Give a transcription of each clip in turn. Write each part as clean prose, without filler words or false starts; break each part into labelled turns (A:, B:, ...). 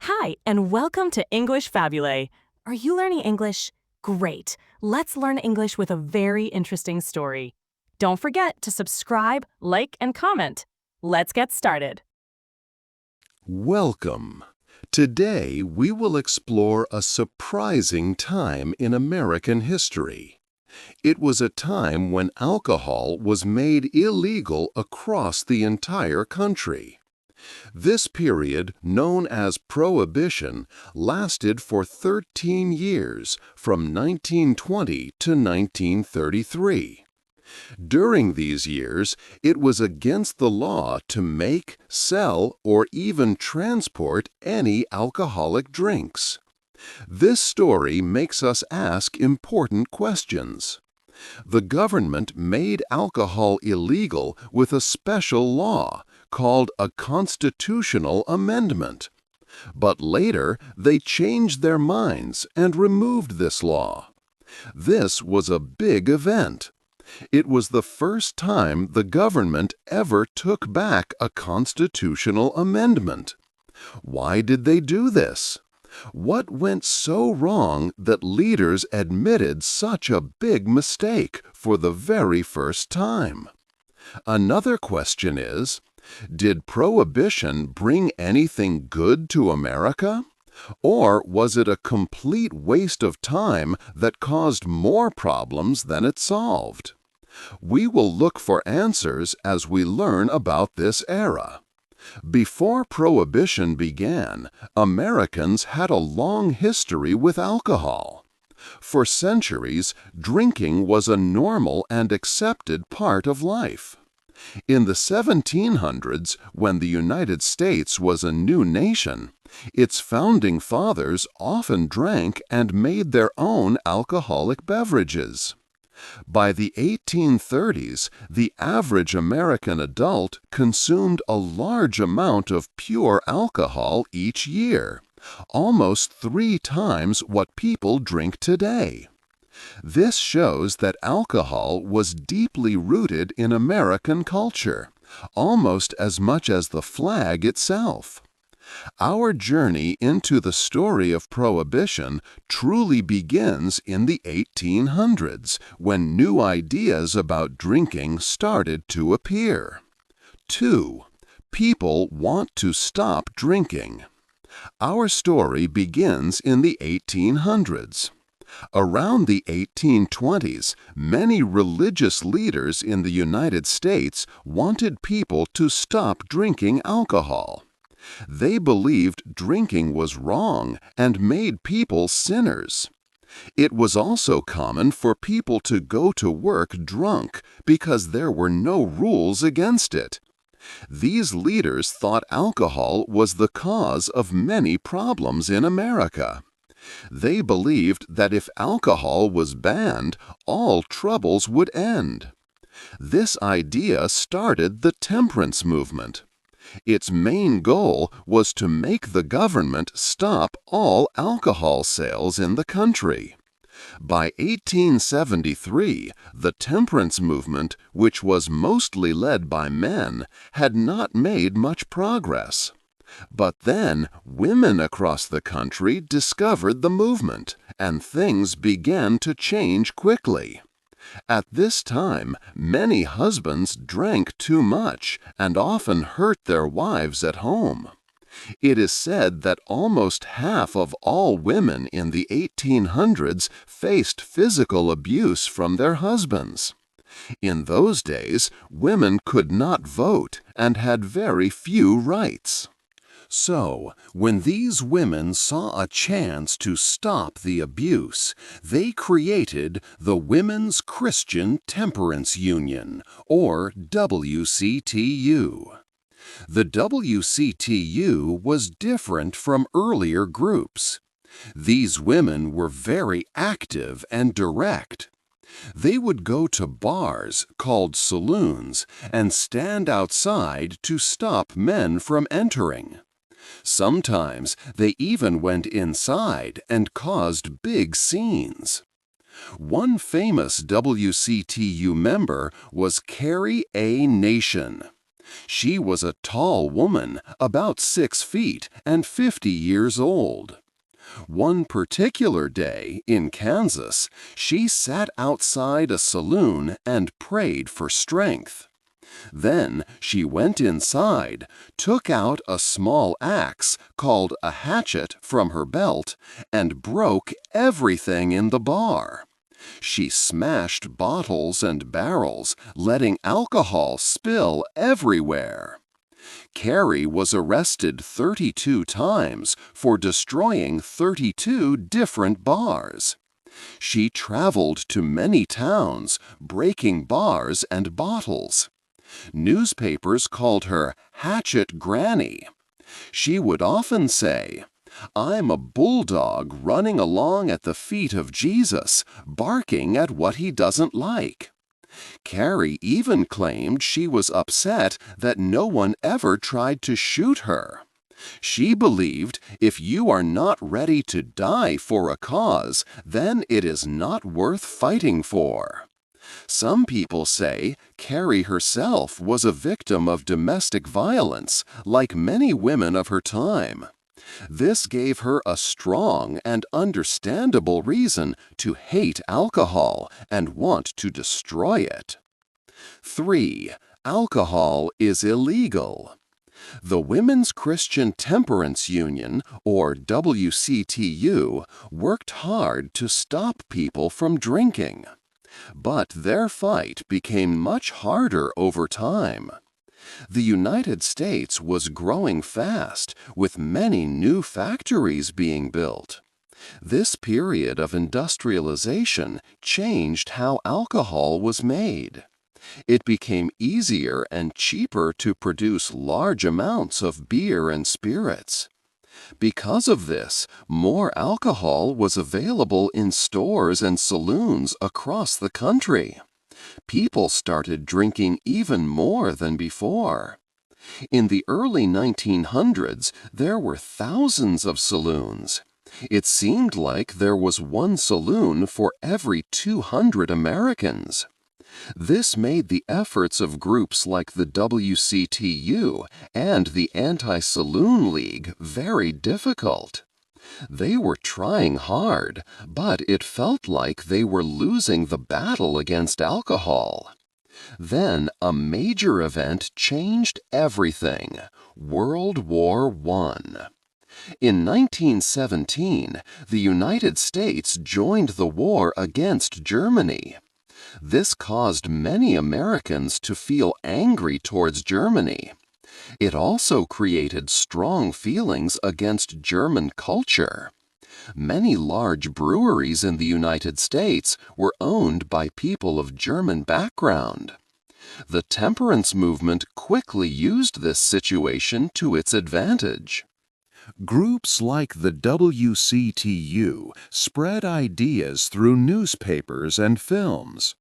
A: Hi, and welcome to English-Fabule. Are you learning English? Great. Let's learn English with a very interesting story. Don't forget to subscribe, like, and comment. Let's get started.
B: Welcome. Today we will explore a surprising time in American history. It was a time when alcohol was made illegal across the entire country. This period, known as Prohibition, lasted for 13 years, from 1920 to 1933. During these years, it was against the law to make, sell, or even transport any alcoholic drinks. This story makes us ask important questions. The government made alcohol illegal with a special law called a constitutional amendment. But later, they changed their minds and removed this law. This was a big event. It was the first time the government ever took back a constitutional amendment. Why did they do this? What went so wrong that leaders admitted such a big mistake for the very first time? Another question is, did Prohibition bring anything good to America? Or was it a complete waste of time that caused more problems than it solved? We will look for answers as we learn about this era. Before Prohibition began, Americans had a long history with alcohol. For centuries, drinking was a normal and accepted part of life. In the 1700s, when the United States was a new nation, its founding fathers often drank and made their own alcoholic beverages. By the 1830s, the average American adult consumed a large amount of pure alcohol each year, almost 3 times what people drink today. This shows that alcohol was deeply rooted in American culture, almost as much as the flag itself. Our journey into the story of Prohibition truly begins in the 1800s, when new ideas about drinking started to appear. 2. People want to stop drinking. Our story begins in the 1800s. Around the 1820s, many religious leaders in the United States wanted people to stop drinking alcohol. They believed drinking was wrong and made people sinners. It was also common for people to go to work drunk because there were no rules against it. These leaders thought alcohol was the cause of many problems in America. They believed that if alcohol was banned, all troubles would end. This idea started the temperance movement. Its main goal was to make the government stop all alcohol sales in the country. By 1873, the temperance movement, which was mostly led by men, had not made much progress. But then, women across the country discovered the movement, and things began to change quickly. At this time, many husbands drank too much and often hurt their wives at home. It is said that almost half of all women in the 1800s faced physical abuse from their husbands. In those days, women could not vote and had very few rights. So, when these women saw a chance to stop the abuse, they created the Women's Christian Temperance Union, or WCTU. The WCTU was different from earlier groups. These women were very active and direct. They would go to bars, called saloons, and stand outside to stop men from entering. Sometimes they even went inside and caused big scenes. One famous WCTU member was Carrie A. Nation. She was a tall woman, about 6 feet and 50 years old. One particular day, in Kansas, she sat outside a saloon and prayed for strength. Then she went inside, took out a small axe called a hatchet from her belt, and broke everything in the bar. She smashed bottles and barrels, letting alcohol spill everywhere. Carrie was arrested 32 times for destroying 32 different bars. She traveled to many towns, breaking bars and bottles. Newspapers called her Hatchet Granny. She would often say, "I'm a bulldog running along at the feet of Jesus, barking at what he doesn't like." Carrie even claimed she was upset that no one ever tried to shoot her. She believed if you are not ready to die for a cause, then it is not worth fighting for. Some people say Carrie herself was a victim of domestic violence, like many women of her time. This gave her a strong and understandable reason to hate alcohol and want to destroy it. 3. Alcohol is illegal. The Women's Christian Temperance Union, or WCTU, worked hard to stop people from drinking. But their fight became much harder over time. The United States was growing fast, with many new factories being built. This period of industrialization changed how alcohol was made. It became easier and cheaper to produce large amounts of beer and spirits. Because of this, more alcohol was available in stores and saloons across the country. People started drinking even more than before. In the early 1900s, there were thousands of saloons. It seemed like there was one saloon for every 200 Americans. This made the efforts of groups like the WCTU and the Anti-Saloon League very difficult. They were trying hard, but it felt like they were losing the battle against alcohol. Then a major event changed everything: World War I. In 1917, the United States joined the war against Germany. This caused many Americans to feel angry towards Germany. It also created strong feelings against German culture. Many large breweries in the United States were owned by people of German background. The temperance movement quickly used this situation to its advantage. Groups like the WCTU spread ideas through newspapers and films.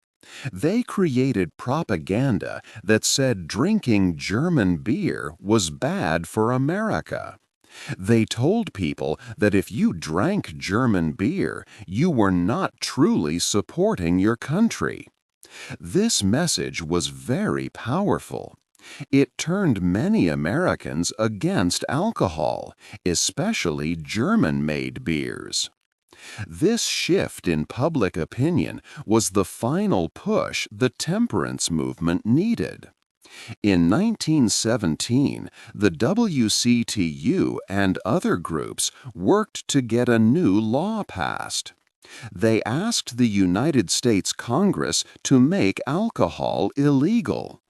B: They created propaganda that said drinking German beer was bad for America. They told people that if you drank German beer, you were not truly supporting your country. This message was very powerful. It turned many Americans against alcohol, especially German-made beers. This shift in public opinion was the final push the temperance movement needed. In 1917, the WCTU and other groups worked to get a new law passed. They asked the United States Congress to make alcohol illegal.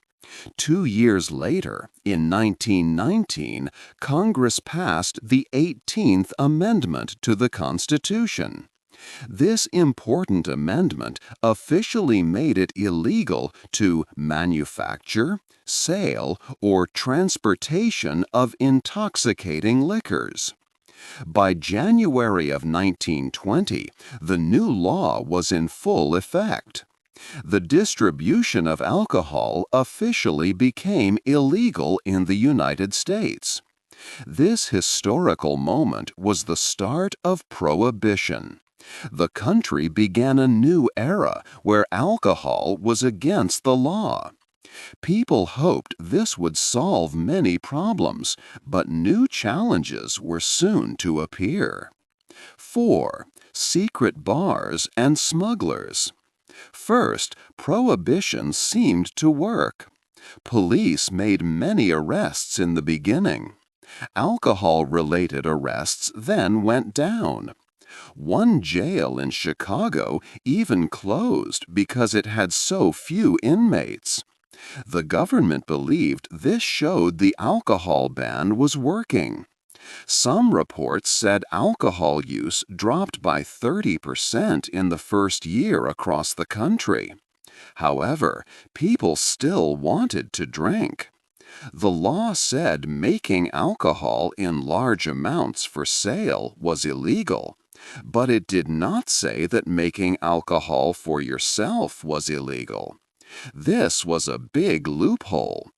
B: 2 years later, in 1919, Congress passed the 18th Amendment to the Constitution. This important amendment officially made it illegal to manufacture, sale, or transportation of intoxicating liquors. By January of 1920, the new law was in full effect. The distribution of alcohol officially became illegal in the United States. This historical moment was the start of Prohibition. The country began a new era where alcohol was against the law. People hoped this would solve many problems, but new challenges were soon to appear. 4. Secret bars and smugglers. First, prohibition seemed to work. Police made many arrests in the beginning. Alcohol-related arrests then went down. One jail in Chicago even closed because it had so few inmates. The government believed this showed the alcohol ban was working. Some reports said alcohol use dropped by 30% in the first year across the country. However, people still wanted to drink. The law said making alcohol in large amounts for sale was illegal, but it did not say that making alcohol for yourself was illegal. This was a big loophole.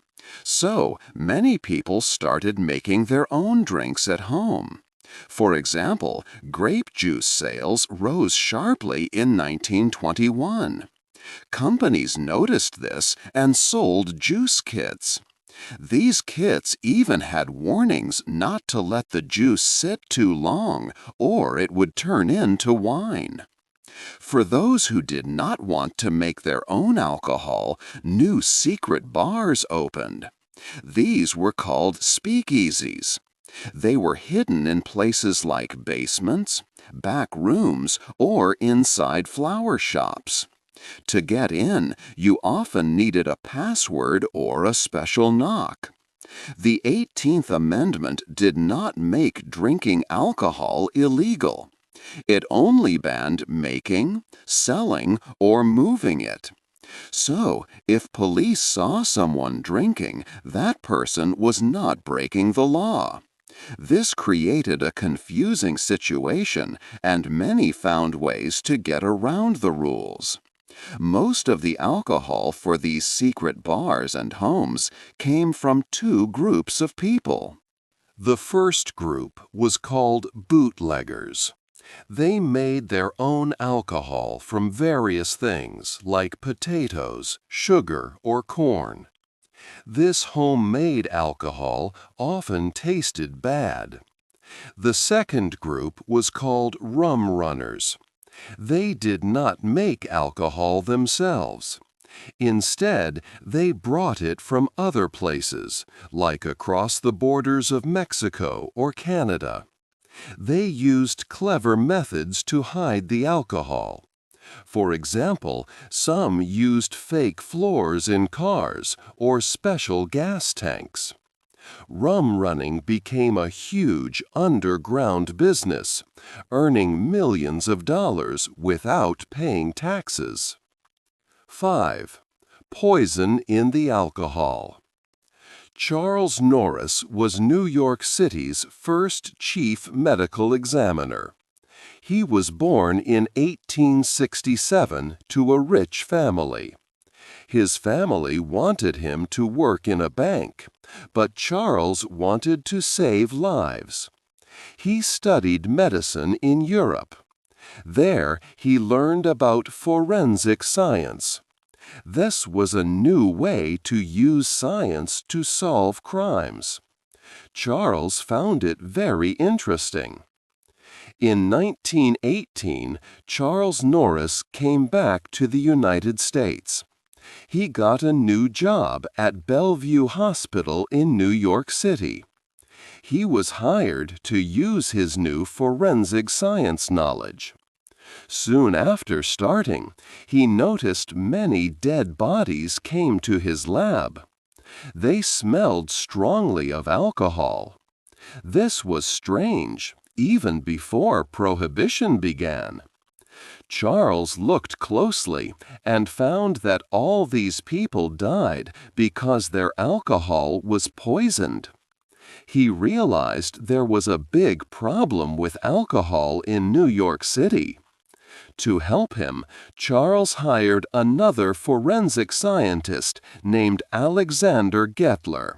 B: So, many people started making their own drinks at home. For example, grape juice sales rose sharply in 1921. Companies noticed this and sold juice kits. These kits even had warnings not to let the juice sit too long, or it would turn into wine. For those who did not want to make their own alcohol, new secret bars opened. These were called speakeasies. They were hidden in places like basements, back rooms, or inside flower shops. To get in, you often needed a password or a special knock. The 18th Amendment did not make drinking alcohol illegal. It only banned making, selling, or moving it. So, if police saw someone drinking, that person was not breaking the law. This created a confusing situation, and many found ways to get around the rules. Most of the alcohol for these secret bars and homes came from two groups of people. The first group was called bootleggers. They made their own alcohol from various things like potatoes, sugar, or corn. This homemade alcohol often tasted bad. The second group was called rum runners. They did not make alcohol themselves. Instead, they brought it from other places, like across the borders of Mexico or Canada. They used clever methods to hide the alcohol. For example, some used fake floors in cars or special gas tanks. Rum running became a huge underground business, earning millions of dollars without paying taxes. 5. Poison in the alcohol. Charles Norris was New York City's first chief medical examiner. He was born in 1867 to a rich family. His family wanted him to work in a bank, but Charles wanted to save lives. He studied medicine in Europe. There, he learned about forensic science. This was a new way to use science to solve crimes. Charles found it very interesting. In 1918, Charles Norris came back to the United States. He got a new job at Bellevue Hospital in New York City. He was hired to use his new forensic science knowledge. Soon after starting, he noticed many dead bodies came to his lab. They smelled strongly of alcohol. This was strange, even before Prohibition began. Charles looked closely and found that all these people died because their alcohol was poisoned. He realized there was a big problem with alcohol in New York City. To help him, Charles hired another forensic scientist named Alexander Gettler.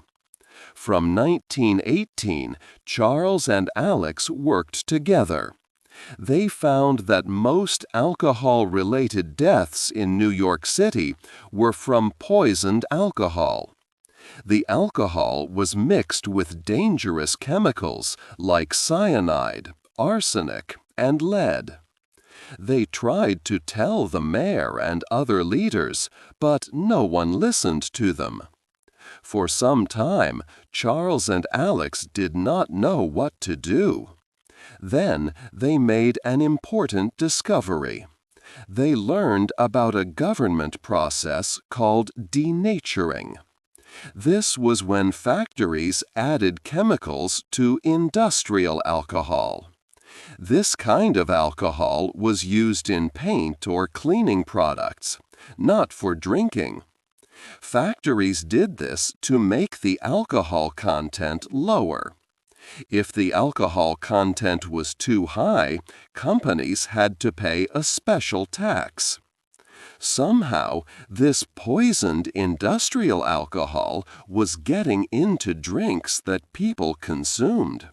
B: From 1918, Charles and Alex worked together. They found that most alcohol-related deaths in New York City were from poisoned alcohol. The alcohol was mixed with dangerous chemicals like cyanide, arsenic, and lead. They tried to tell the mayor and other leaders, but no one listened to them. For some time, Charles and Alex did not know what to do. Then they made an important discovery. They learned about a government process called denaturing. This was when factories added chemicals to industrial alcohol. This kind of alcohol was used in paint or cleaning products, not for drinking. Factories did this to make the alcohol content lower. If the alcohol content was too high, companies had to pay a special tax. Somehow, this poisoned industrial alcohol was getting into drinks that people consumed.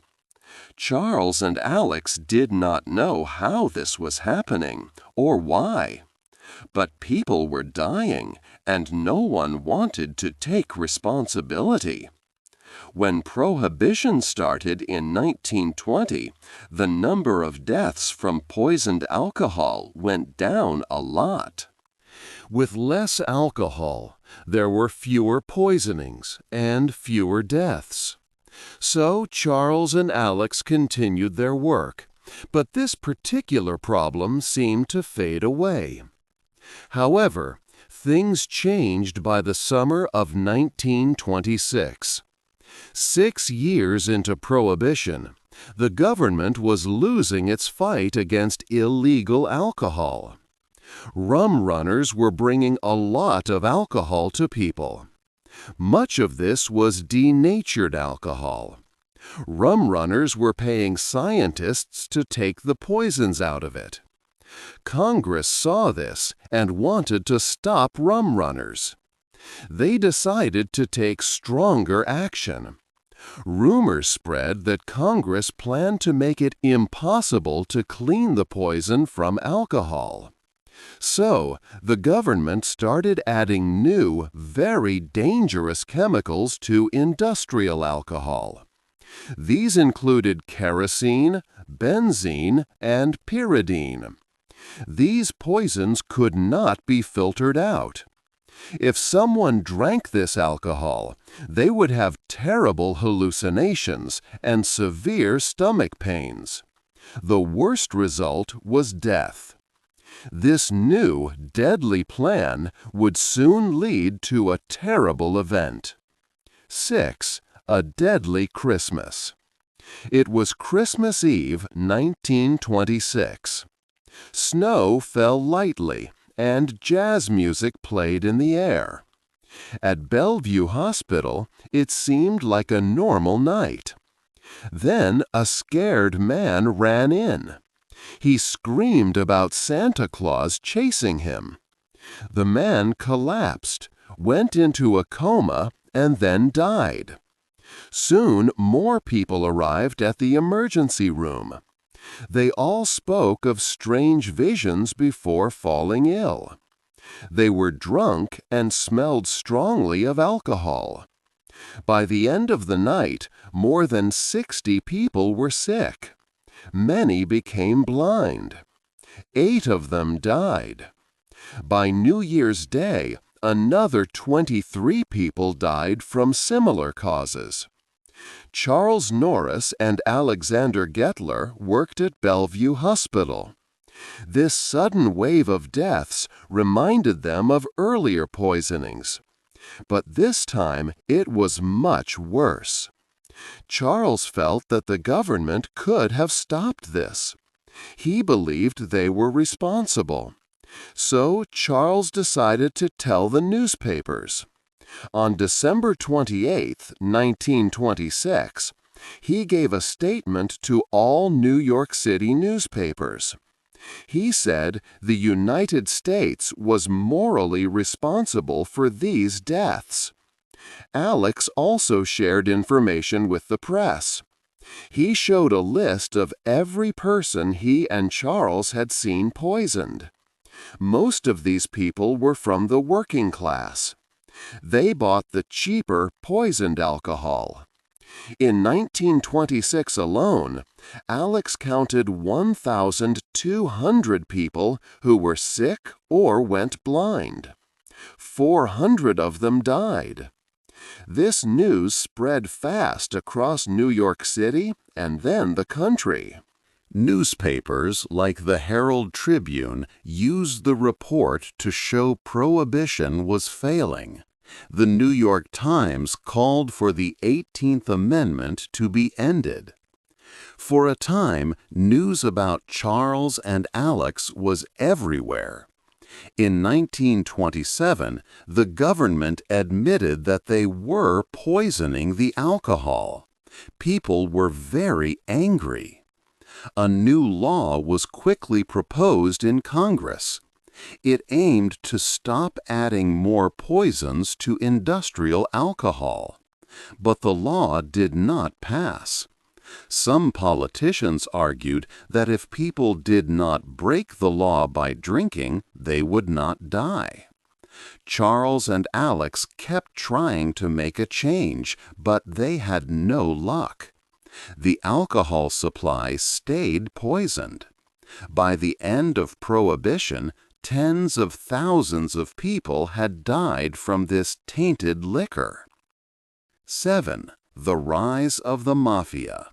B: Charles and Alex did not know how this was happening or why. But people were dying, and no one wanted to take responsibility. When Prohibition started in 1920, the number of deaths from poisoned alcohol went down a lot. With less alcohol, there were fewer poisonings and fewer deaths. So Charles and Alex continued their work, but this particular problem seemed to fade away. However, things changed by the summer of 1926. 6 years into Prohibition, the government was losing its fight against illegal alcohol. Rum runners were bringing a lot of alcohol to people. Much of this was denatured alcohol. Rum runners were paying scientists to take the poisons out of it. Congress saw this and wanted to stop rum runners. They decided to take stronger action. Rumors spread that Congress planned to make it impossible to clean the poison from alcohol. So, the government started adding new, very dangerous chemicals to industrial alcohol. These included kerosene, benzene, and pyridine. These poisons could not be filtered out. If someone drank this alcohol, they would have terrible hallucinations and severe stomach pains. The worst result was death. This new, deadly plan would soon lead to a terrible event. 6. A deadly Christmas. It was Christmas Eve, 1926. Snow fell lightly, and jazz music played in the air. At Bellevue Hospital, it seemed like a normal night. Then a scared man ran in. He screamed about Santa Claus chasing him. The man collapsed, went into a coma, and then died. Soon more people arrived at the emergency room. They all spoke of strange visions before falling ill. They were drunk and smelled strongly of alcohol. By the end of the night, more than 60 people were sick. Many became blind. 8 of them died. By New Year's Day, another 23 people died from similar causes. Charles Norris and Alexander Gettler worked at Bellevue Hospital. This sudden wave of deaths reminded them of earlier poisonings. But this time it was much worse. Charles felt that the government could have stopped this. He believed they were responsible. So Charles decided to tell the newspapers. On December 28, 1926, he gave a statement to all New York City newspapers. He said the United States was morally responsible for these deaths. Alex also shared information with the press. He showed a list of every person he and Charles had seen poisoned. Most of these people were from the working class. They bought the cheaper poisoned alcohol. In 1926 alone, Alex counted 1,200 people who were sick or went blind. 400 of them died. This news spread fast across New York City and then the country. Newspapers like the Herald Tribune used the report to show Prohibition was failing. The New York Times called for the 18th Amendment to be ended. For a time, news about Charles and Alex was everywhere. In 1927, the government admitted that they were poisoning the alcohol. People were very angry. A new law was quickly proposed in Congress. It aimed to stop adding more poisons to industrial alcohol. But the law did not pass. Some politicians argued that if people did not break the law by drinking, they would not die. Charles and Alex kept trying to make a change, but they had no luck. The alcohol supply stayed poisoned. By the end of Prohibition, tens of thousands of people had died from this tainted liquor. 7. The rise of the mafia.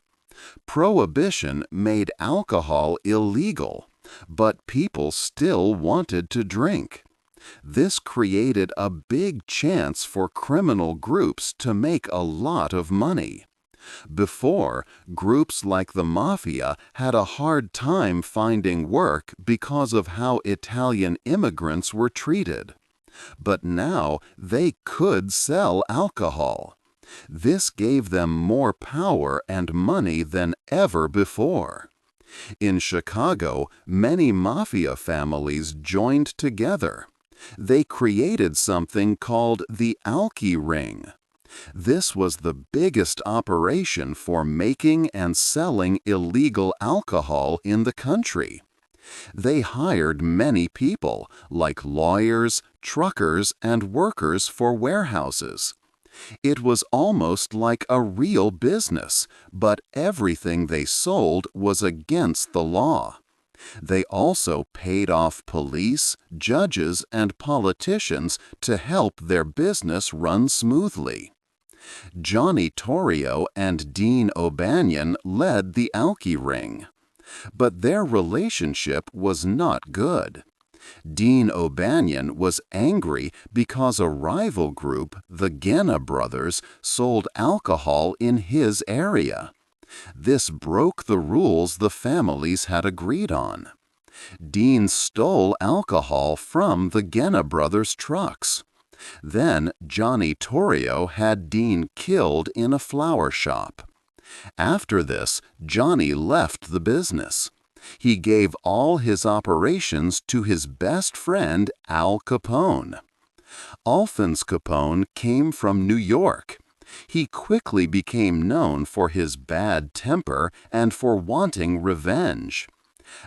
B: Prohibition made alcohol illegal, but people still wanted to drink. This created a big chance for criminal groups to make a lot of money. Before, groups like the mafia had a hard time finding work because of how Italian immigrants were treated. But now they could sell alcohol. This gave them more power and money than ever before. In Chicago, many mafia families joined together. They created something called the Alki Ring. This was the biggest operation for making and selling illegal alcohol in the country. They hired many people, like lawyers, truckers, and workers for warehouses. It was almost like a real business, but everything they sold was against the law. They also paid off police, judges, and politicians to help their business run smoothly. Johnny Torrio and Dean O'Banion led the Alki Ring. But their relationship was not good. Dean O'Banion was angry because a rival group, the Genna brothers, sold alcohol in his area. This broke the rules the families had agreed on. Dean stole alcohol from the Genna brothers' trucks. Then Johnny Torrio had Dean killed in a flower shop. After this, Johnny left the business. He gave all his operations to his best friend, Al Capone. Alphonse Capone came from New York. He quickly became known for his bad temper and for wanting revenge.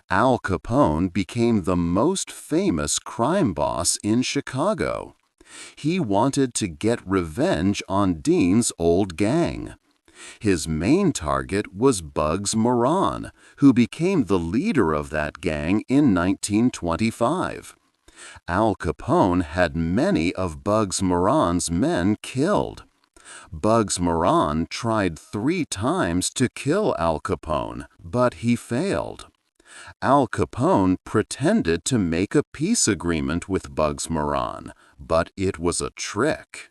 B: Al Capone became the most famous crime boss in Chicago. He wanted to get revenge on Dean's old gang. His main target was Bugs Moran, who became the leader of that gang in 1925. Al Capone had many of Bugs Moran's men killed. Bugs Moran tried 3 times to kill Al Capone, but he failed. Al Capone pretended to make a peace agreement with Bugs Moran, but it was a trick.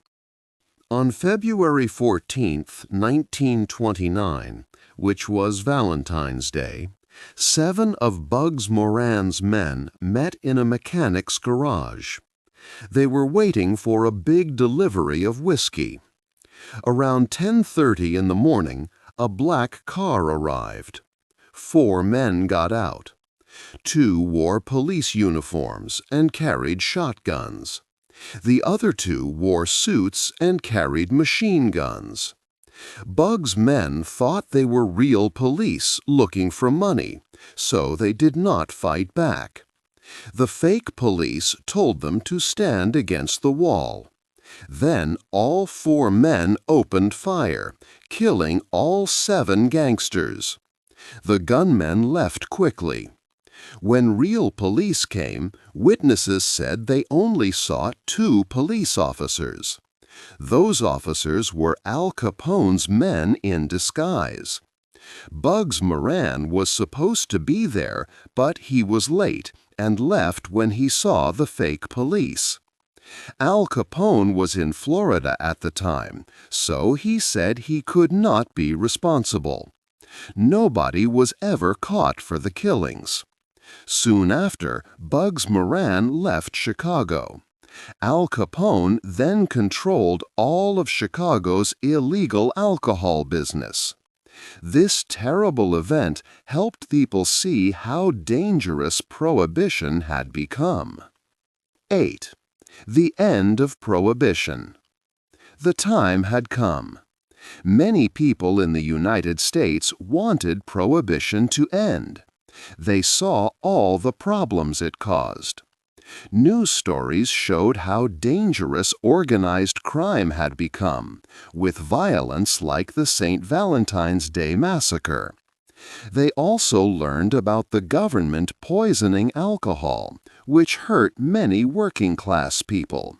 B: On February 14, 1929, which was Valentine's Day, 7 of Bugs Moran's men met in a mechanic's garage. They were waiting for a big delivery of whiskey. Around 10:30 in the morning, a black car arrived. 4 men got out. 2 wore police uniforms and carried shotguns. The other 2 wore suits and carried machine guns. Bugs' men thought they were real police looking for money, so they did not fight back. The fake police told them to stand against the wall. Then all 4 men opened fire, killing all 7 gangsters. The gunmen left quickly. When real police came, witnesses said they only saw 2 police officers. Those officers were Al Capone's men in disguise. Bugs Moran was supposed to be there, but he was late and left when he saw the fake police. Al Capone was in Florida at the time, so he said he could not be responsible. Nobody was ever caught for the killings. Soon after, Bugs Moran left Chicago. Al Capone then controlled all of Chicago's illegal alcohol business. This terrible event helped people see how dangerous Prohibition had become. 8. The end of Prohibition. The time had come. Many people in the United States wanted Prohibition to end. They saw all the problems it caused. News stories showed how dangerous organized crime had become, with violence like the St. Valentine's Day massacre. They also learned about the government poisoning alcohol, which hurt many working-class people.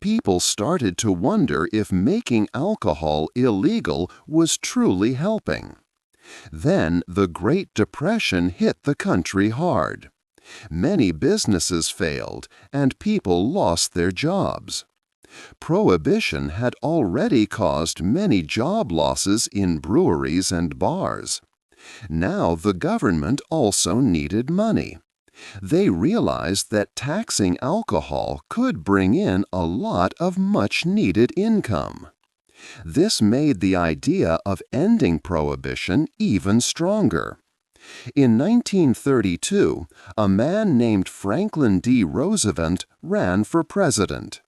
B: People started to wonder if making alcohol illegal was truly helping. Then the Great Depression hit the country hard. Many businesses failed, and people lost their jobs. Prohibition had already caused many job losses in breweries and bars. Now the government also needed money. They realized that taxing alcohol could bring in a lot of much-needed income. This made the idea of ending Prohibition even stronger. In 1932, a man named Franklin D. Roosevelt ran for president.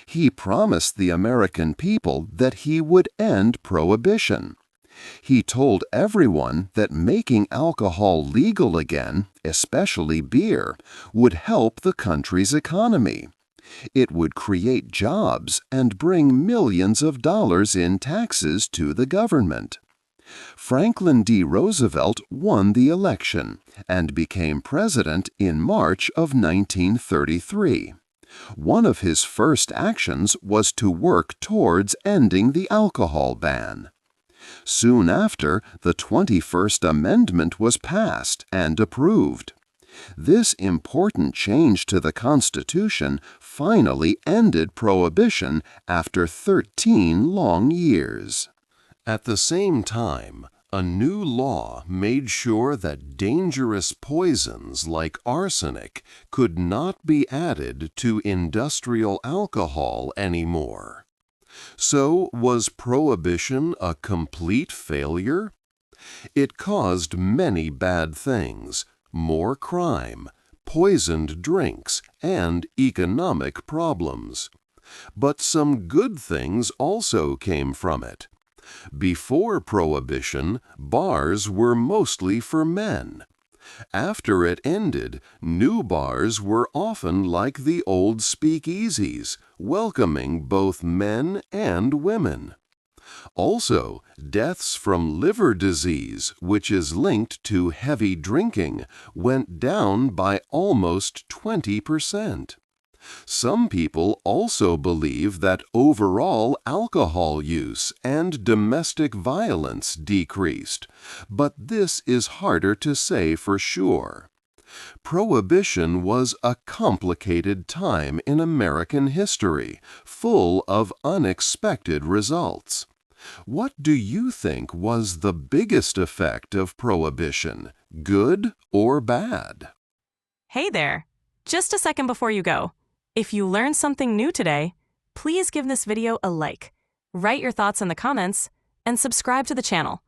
B: He promised the American people that he would end Prohibition. He told everyone that making alcohol legal again, especially beer, would help the country's economy. It would create jobs and bring millions of dollars in taxes to the government. Franklin D. Roosevelt won the election and became president in March of 1933. One of his first actions was to work towards ending the alcohol ban. Soon after, the 21st Amendment was passed and approved. This important change to the Constitution finally ended Prohibition after 13 long years. At the same time, a new law made sure that dangerous poisons like arsenic could not be added to industrial alcohol anymore. So, was Prohibition a complete failure? It caused many bad things: more crime, poisoned drinks, and economic problems. But some good things also came from it. Before Prohibition, bars were mostly for men. After it ended, new bars were often like the old speakeasies, welcoming both men and women. Also, deaths from liver disease, which is linked to heavy drinking, went down by almost 20%. Some people also believe that overall alcohol use and domestic violence decreased, but this is harder to say for sure. Prohibition was a complicated time in American history, full of unexpected results. What do you think was the biggest effect of Prohibition, good or bad?
A: Hey there! Just a second before you go. If you learned something new today, please give this video a like, write your thoughts in the comments, and subscribe to the channel.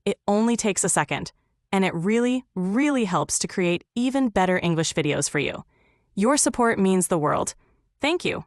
A: It only takes a second, and it really, really helps to create even better English videos for you. Your support means the world. Thank you.